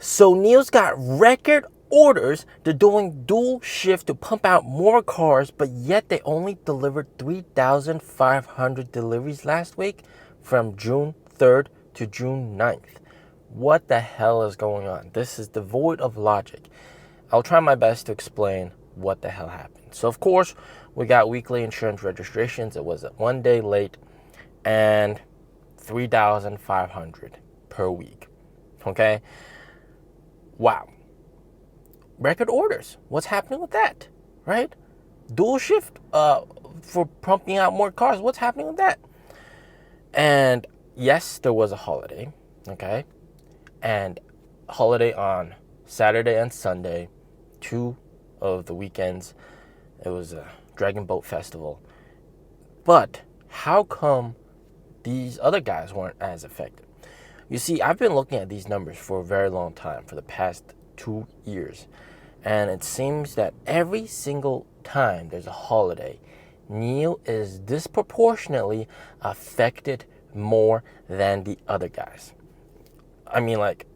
So NIO's got record orders. They're doing dual shift to pump out more cars, but yet they only delivered 3,500 deliveries last week from June 3rd to June 9th. What the hell is going on? This is devoid of logic. I'll try my best to explain what the hell happened. So, of course, we got weekly insurance registrations. It was 1 day late and 3,500 per week. Okay? Wow. Record orders. What's happening with that? Right? Dual shift for pumping out more cars. What's happening with that? And yes, there was a holiday. Okay? And holiday on Saturday and Sunday, 2 of the weekends. It was a Dragon Boat Festival. But how come these other guys weren't as affected? You see, I've been looking at these numbers for a very long time, for the past 2 years. And it seems that every single time there's a holiday, NIO is disproportionately affected more than the other guys. I mean, like,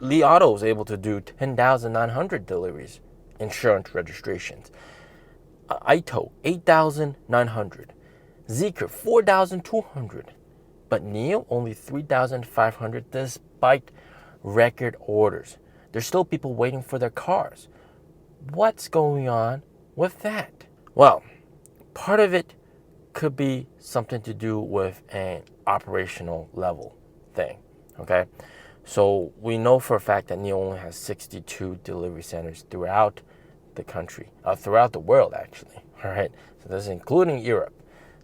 Li Auto was able to do 10,900 deliveries, insurance registrations. Ito, 8,900. Zeekr, 4,200. But NIO, only 3,500 despite record orders. There's still people waiting for their cars. What's going on with that? Well, part of it could be something to do with an operational level thing, okay? So we know for a fact that NIO only has 62 delivery centers throughout the country, throughout the world actually, all right? So this is including Europe,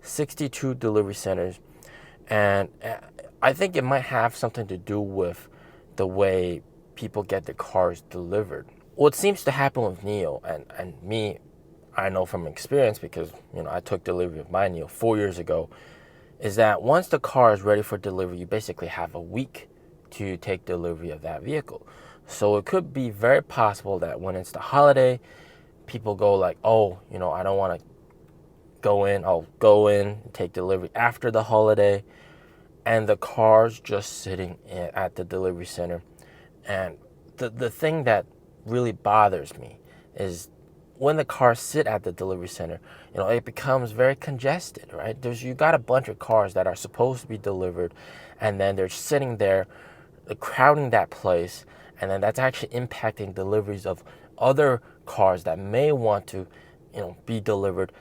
62 delivery centers. And I think it might have something to do with the way people get their cars delivered. What seems to happen with NIO, and me, I know from experience because I took delivery of my NIO 4 years ago, is that once the car is ready for delivery, you basically have a week to take delivery of that vehicle. So it could be very possible that when it's the holiday, people go like, oh, I don't want to go in. I'll go in and take delivery after the holiday, and the car's just sitting at the delivery center. And the thing that really bothers me is when the cars sit at the delivery center, it becomes very congested, right? You got a bunch of cars that are supposed to be delivered, and then they're sitting there crowding that place, and then that's actually impacting deliveries of other cars that may want to, be delivered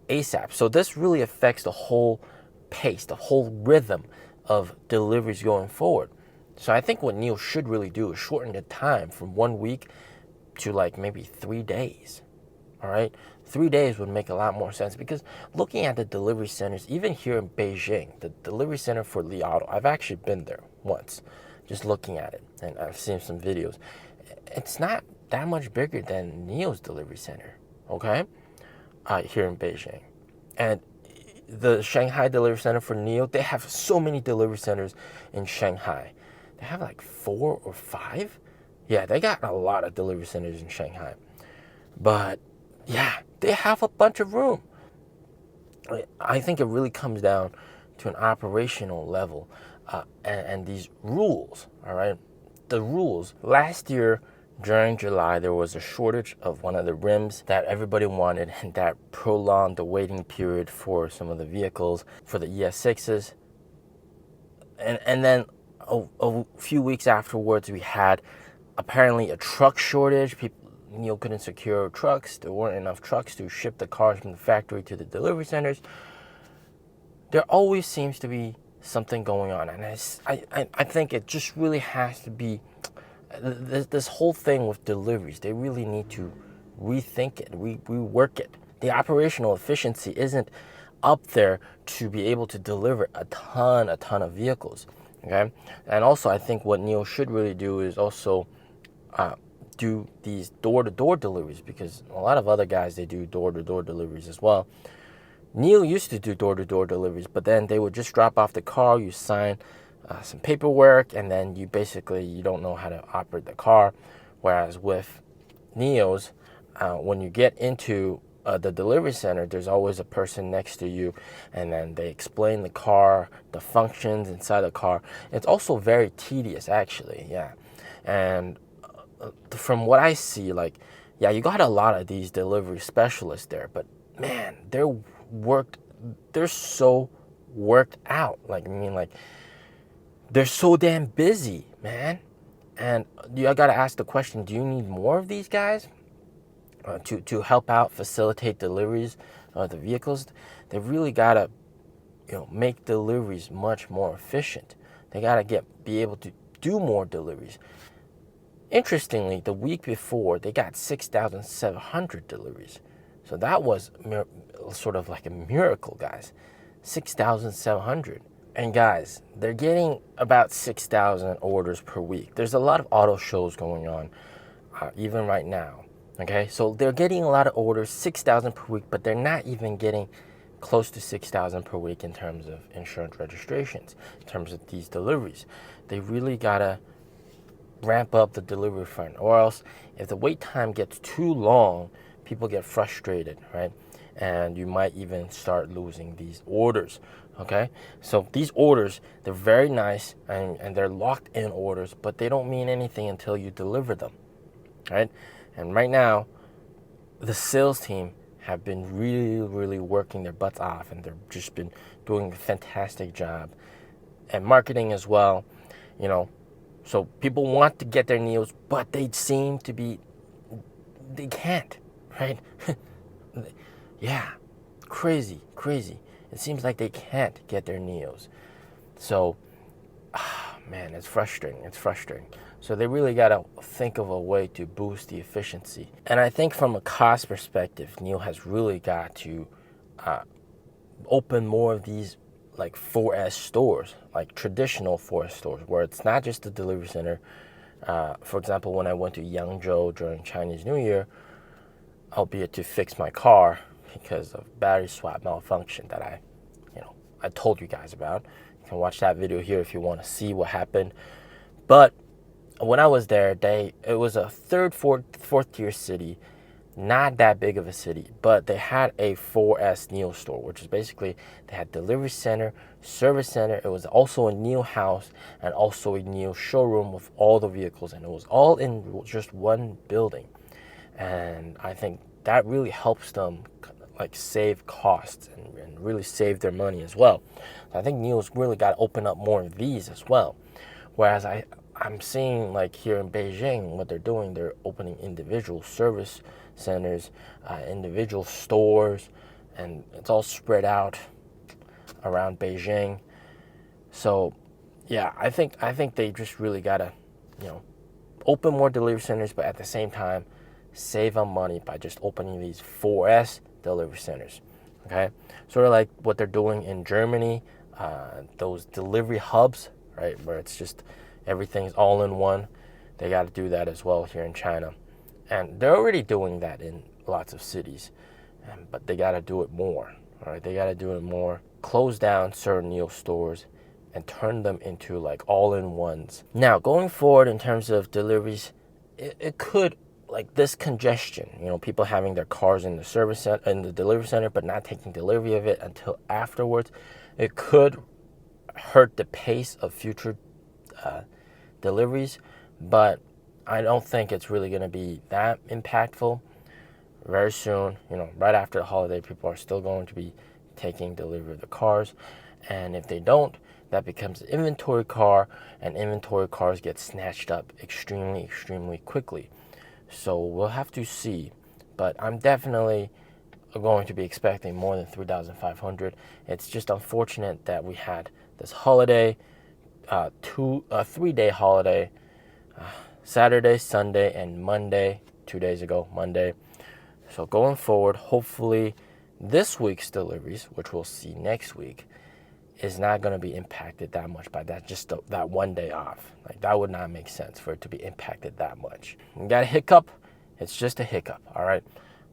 ASAP. So this really affects the whole pace, the whole rhythm of deliveries going forward. So I think what NIO should really do is shorten the time from 1 week to like maybe 3 days. All right, 3 days would make a lot more sense, because looking at the delivery centers, even here in Beijing, the delivery center for Li Auto, I've actually been there once, just looking at it, and I've seen some videos. It's not that much bigger than NIO's delivery center, okay, here in Beijing. And the Shanghai delivery center for NIO, they have so many delivery centers in Shanghai. They have like 4 or 5. Yeah, they got a lot of delivery centers in Shanghai. But yeah, they have a bunch of room. I think it really comes down to an operational level and these rules, all right? The rules. Last year, during July, there was a shortage of one of the rims that everybody wanted, and that prolonged the waiting period for some of the vehicles, for the ES6s. And then a few weeks afterwards, we had apparently a truck shortage. People, couldn't secure trucks. There weren't enough trucks to ship the cars from the factory to the delivery centers. There always seems to be something going on, and I think it just really has to be this whole thing with deliveries. They really need to rethink it, rework it. The operational efficiency isn't up there to be able to deliver a ton of vehicles. Okay, and also I think what NIO should really do is also do these door-to-door deliveries, because a lot of other guys, they do door-to-door deliveries as well. NIO used to do door-to-door deliveries, but then they would just drop off the car, you sign some paperwork, and then you don't know how to operate the car. Whereas with NIO's, when you get into the delivery center, there's always a person next to you, and then they explain the car, the functions inside the car. It's also very tedious, actually, yeah. And from what I see, like, yeah, you got a lot of these delivery specialists there, but man, they're so worked out. Like, I mean, like, they're so damn busy, man. And I gotta ask the question: do you need more of these guys to help out, facilitate deliveries of the vehicles? They really gotta, make deliveries much more efficient. They gotta be able to do more deliveries. Interestingly, the week before, they got 6,700 deliveries. So that was sort of like a miracle, guys. 6,700. And guys, they're getting about 6,000 orders per week. There's a lot of auto shows going on, even right now. Okay, so they're getting a lot of orders, 6,000 per week, but they're not even getting close to 6,000 per week in terms of insurance registrations, in terms of these deliveries. They really gotta ramp up the delivery front, or else if the wait time gets too long, people get frustrated, right? And you might even start losing these orders. Okay, so these orders, they're very nice and they're locked in orders, but they don't mean anything until you deliver them, right? And right now, the sales team have been really working their butts off, and they've just been doing a fantastic job, and marketing as well. So people want to get their NIOs, but they can't, right? Yeah, crazy. It seems like they can't get their NIOs. So, man, it's frustrating. So they really got to think of a way to boost the efficiency. And I think from a cost perspective, NIO has really got to open more of these like 4S stores, like traditional 4S stores, where it's not just a delivery center. For example, when I went to Yangzhou during Chinese New Year, albeit to fix my car because of battery swap malfunction that I told you guys about. You can watch that video here if you want to see what happened. But when I was there, it was a fourth tier city, not that big of a city, but they had a 4S NIO store, which is basically they had delivery center, service center. It was also a NIO house and also a NIO showroom with all the vehicles, and it was all in just one building. And I think that really helps them like save costs and really save their money as well. So I think NIO's really got to open up more of these as well. Whereas I'm seeing like here in Beijing, what they're doing, they're opening individual service centers, individual stores, and it's all spread out around Beijing. So yeah, I think they just really gotta, open more delivery centers, but at the same time, save on money by just opening these 4S delivery centers. Okay, sort of like what they're doing in Germany, those delivery hubs, right, where it's just everything's all in one. They got to do that as well here in China, and they're already doing that in lots of cities, but they got to do it more. All right, they got to do it more. Close down certain NIO stores and turn them into like all-in-ones. Now, going forward in terms of deliveries, it could, like this congestion, people having their cars in the service center, in the delivery center, but not taking delivery of it until afterwards, it could hurt the pace of future deliveries, but I don't think it's really going to be that impactful. Very soon, right after the holiday, people are still going to be taking delivery of the cars, and if they don't, that becomes an inventory car, and inventory cars get snatched up extremely quickly. So we'll have to see, but I'm definitely going to be expecting more than 3,500. It's just unfortunate that we had this holiday, 3-day holiday, Saturday, Sunday, and Monday, 2 days ago, Monday. So going forward, hopefully this week's deliveries, which we'll see next week, is not going to be impacted that much by that, just that 1 day off. Like, that would not make sense for it to be impacted that much. You got a hiccup, it's just a hiccup, all right?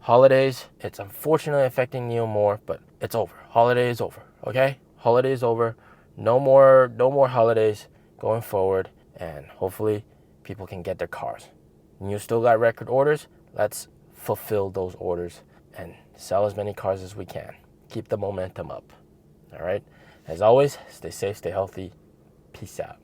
Holidays, it's unfortunately affecting NIO more, but it's over. Holiday is over, okay? Holiday is over. No more holidays going forward, and hopefully people can get their cars. NIO still got record orders. Let's fulfill those orders and sell as many cars as we can. Keep the momentum up, all right? As always, stay safe, stay healthy. Peace out.